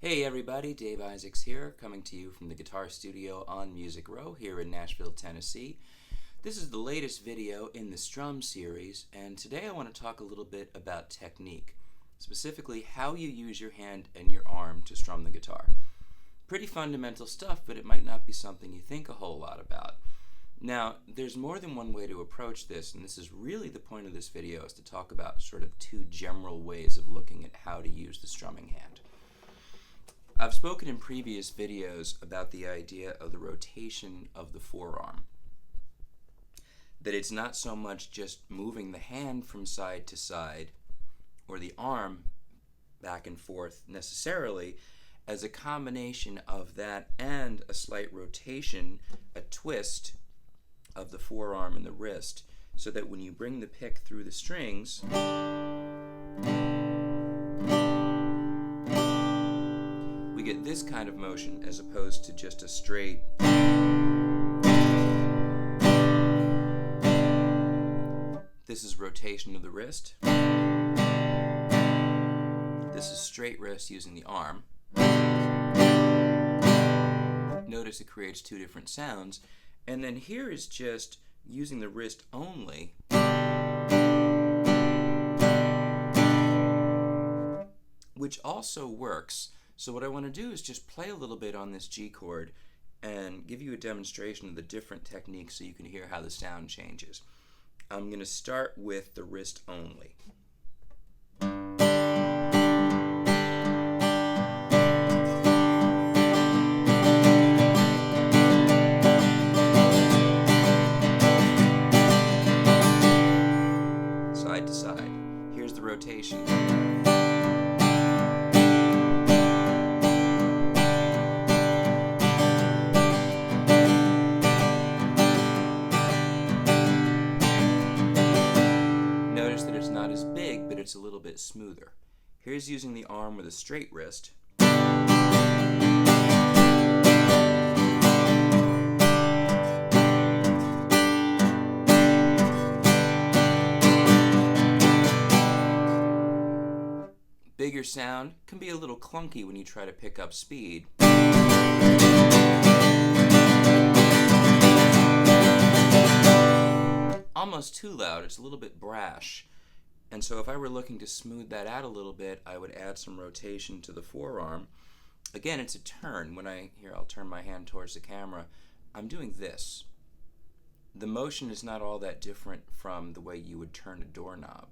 Hey everybody, Dave Isaacs here, coming to you from the Guitar Studio on Music Row here in Nashville, Tennessee. This is the latest video in the Strum series, and today I want to talk a little bit about technique, specifically how you use your hand and your arm to strum the guitar. Pretty fundamental stuff, but it might not be something you think a whole lot about. Now, there's more than one way to approach this, and this is really the point of this video, is to talk about sort of two general ways of looking at how to use the strumming hand. I've spoken in previous videos about the idea of the rotation of the forearm. That it's not so much just moving the hand from side to side or the arm back and forth necessarily, as a combination of that and a slight rotation, a twist of the forearm and the wrist, so that when you bring the pick through the strings, we get this kind of motion as opposed to just a straight. This is rotation of the wrist. This is straight wrist using the arm. Notice it creates two different sounds. And then here is just using the wrist only. Which also works. So what I want to do is just play a little bit on this G chord and give you a demonstration of the different techniques so you can hear how the sound changes. I'm going to start with the wrist only. Side to side. Here's the rotation. Notice that it's not as big, but it's a little bit smoother. Here's using the arm with a straight wrist. Bigger sound, can be a little clunky when you try to pick up speed. Almost too loud, it's a little bit brash. And so if I were looking to smooth that out a little bit, I would add some rotation to the forearm. Again, it's a turn. I'll turn my hand towards the camera. I'm doing this. The motion is not all that different from the way you would turn a doorknob.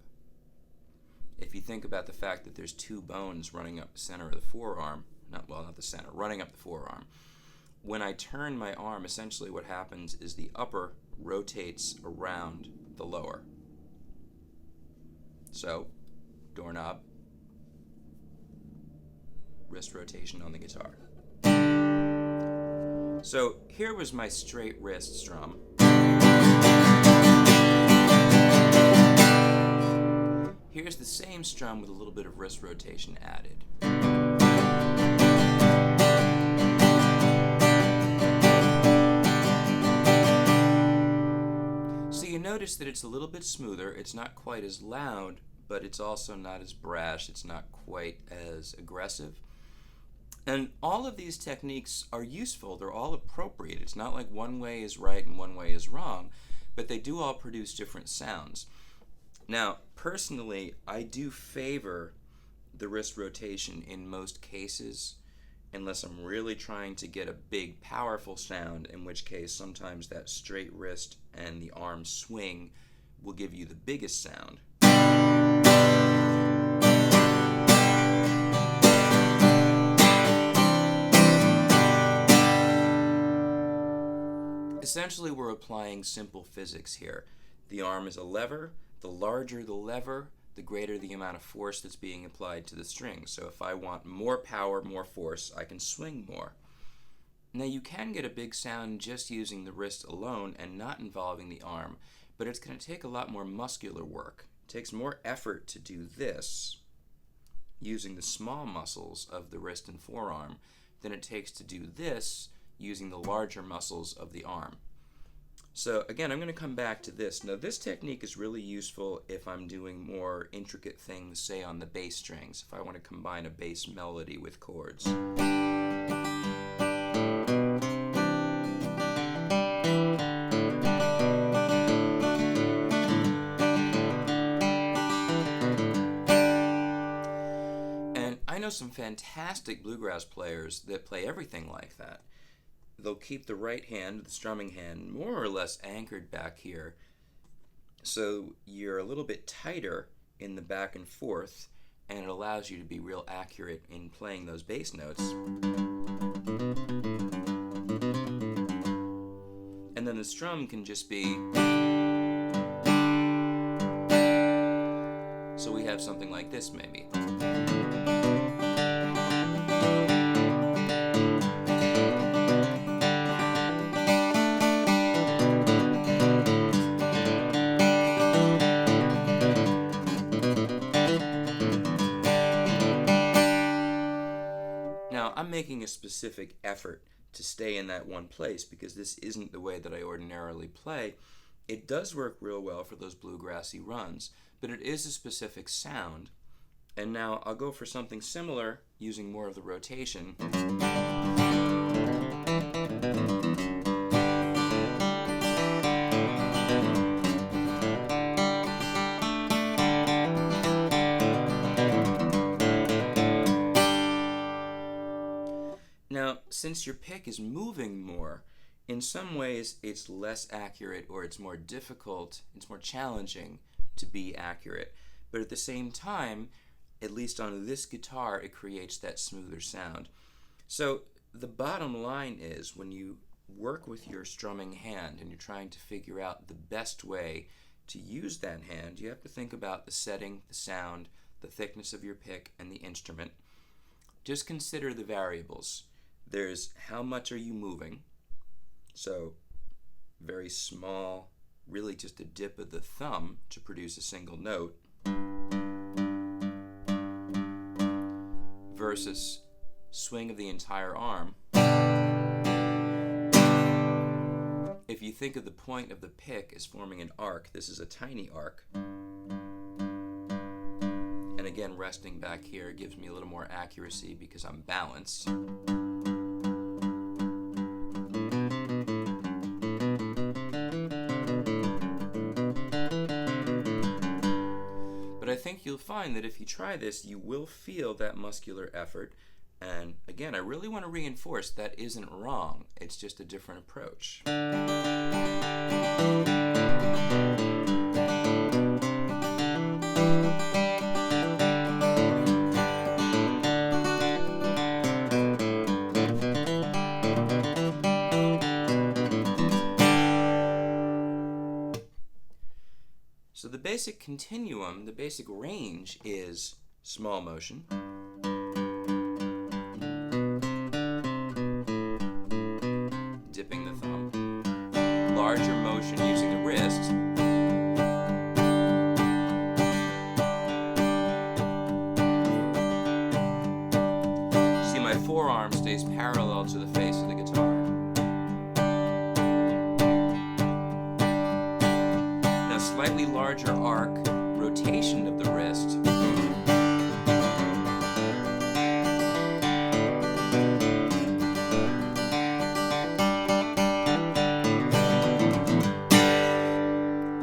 If you think about the fact that there's two bones running up the center of the forearm, not the center, running up the forearm. When I turn my arm, essentially what happens is the upper rotates around the lower. So, doorknob, wrist rotation on the guitar. So here was my straight wrist strum. Here's the same strum with a little bit of wrist rotation added. So you notice that it's a little bit smoother. It's not quite as loud, but it's also not as brash. It's not quite as aggressive. And all of these techniques are useful. They're all appropriate. It's not like one way is right and one way is wrong, but they do all produce different sounds. Now, personally, I do favor the wrist rotation in most cases, unless I'm really trying to get a big, powerful sound, in which case sometimes that straight wrist and the arm swing will give you the biggest sound. Essentially, we're applying simple physics here. The arm is a lever. The larger the lever, the greater the amount of force that's being applied to the string. So if I want more power, more force, I can swing more. Now you can get a big sound just using the wrist alone and not involving the arm, but it's going to take a lot more muscular work. It takes more effort to do this using the small muscles of the wrist and forearm than it takes to do this using the larger muscles of the arm. So again, I'm going to come back to this. Now this technique is really useful if I'm doing more intricate things, say on the bass strings, if I want to combine a bass melody with chords. And I know some fantastic bluegrass players that play everything like that. They'll keep the right hand, the strumming hand, more or less anchored back here. So you're a little bit tighter in the back and forth, and it allows you to be real accurate in playing those bass notes. And then the strum can just be... So we have something like this maybe. Now, I'm making a specific effort to stay in that one place because this isn't the way that I ordinarily play. It does work real well for those bluegrassy runs, but it is a specific sound. And now I'll go for something similar using more of the rotation. Now, since your pick is moving more, in some ways it's less accurate, or it's more difficult, it's more challenging to be accurate. But at the same time, at least on this guitar, it creates that smoother sound. So the bottom line is, when you work with your strumming hand and you're trying to figure out the best way to use that hand, you have to think about the setting, the sound, the thickness of your pick, and the instrument. Just consider the variables. There's how much are you moving, so very small, really just a dip of the thumb to produce a single note, versus swing of the entire arm. If you think of the point of the pick as forming an arc, this is a tiny arc. And again, resting back here gives me a little more accuracy because I'm balanced. But I think you'll find that if you try this, you will feel that muscular effort. And again, I really want to reinforce that isn't wrong. It's just a different approach. So the basic continuum, the basic range is small motion, dipping the thumb, larger motion using the wrist, see my forearm stays parallel to the face of the guitar. Slightly larger arc, rotation of the wrist.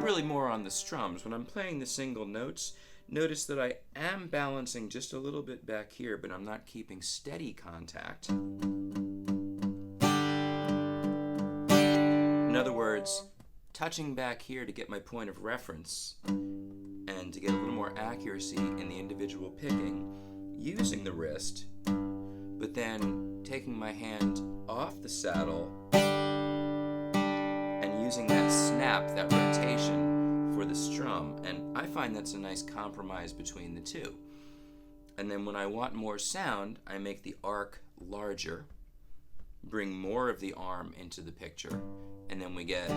Really more on the strums. When I'm playing the single notes, notice that I am balancing just a little bit back here, but I'm not keeping steady contact. In other words, touching back here to get my point of reference and to get a little more accuracy in the individual picking, using the wrist, but then taking my hand off the saddle and using that snap, that rotation for the strum. And I find that's a nice compromise between the two. And then when I want more sound, I make the arc larger, bring more of the arm into the picture, and then we get...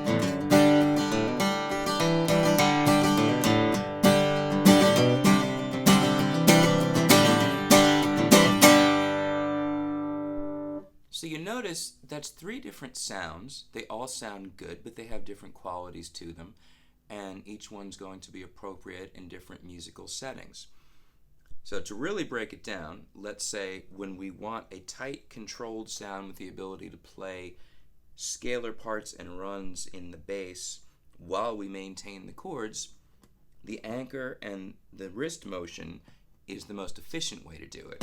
So you notice notice that's 3 different sounds. They all sound good, but they have different qualities to them, and each one's going to be appropriate in different musical settings. So to really break it down, let's say when we want a tight, controlled sound with the ability to play scalar parts and runs in the bass while we maintain the chords, the anchor and the wrist motion is the most efficient way to do it.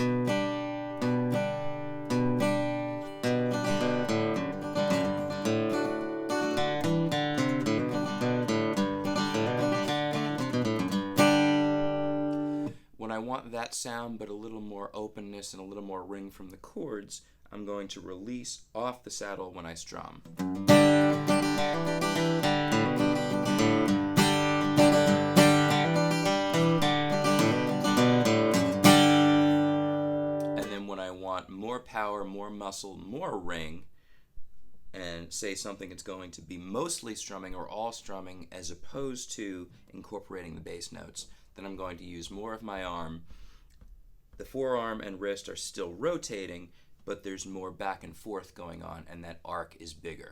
When I want that sound but a little more openness and a little more ring from the chords, I'm going to release off the saddle when I strum. And then when I want more power, more muscle, more ring, and say something that's going to be mostly strumming or all strumming as opposed to incorporating the bass notes, then I'm going to use more of my arm. The forearm and wrist are still rotating, but there's more back and forth going on, and that arc is bigger.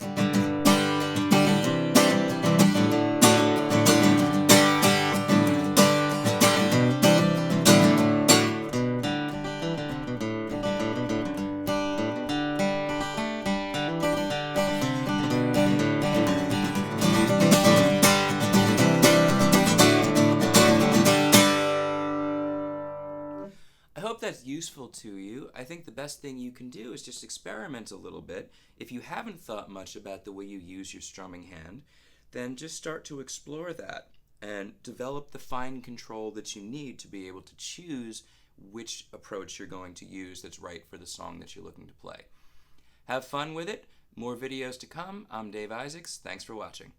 I hope that's useful to you. I think the best thing you can do is just experiment a little bit. If you haven't thought much about the way you use your strumming hand, then just start to explore that and develop the fine control that you need to be able to choose which approach you're going to use that's right for the song that you're looking to play. Have fun with it. More videos to come. I'm Dave Isaacs. Thanks for watching.